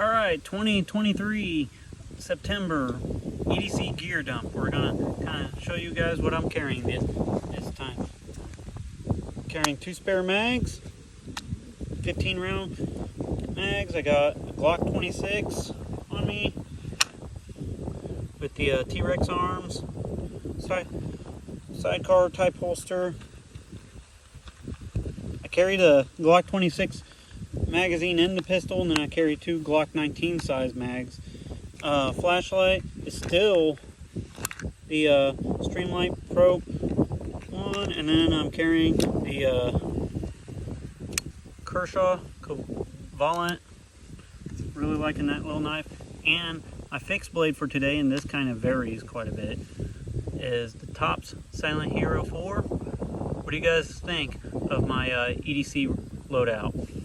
Alright, 2023 September EDC gear dump. We're gonna kind of show you guys what I'm carrying this time. Carrying 2 spare mags, 15 round mags. I got a Glock 26 on me with the T-Rex arms, sidecar type holster. I carry the Glock 26 magazine in the pistol, and then I carry 2 Glock 19 size mags. Flashlight is still the Streamlight Pro one, and then I'm carrying the Kershaw Valent. Really liking that little knife. And my fixed blade for today, and this kind of varies quite a bit, is the Tops Silent Hero 4. What do you guys think of my EDC loadout?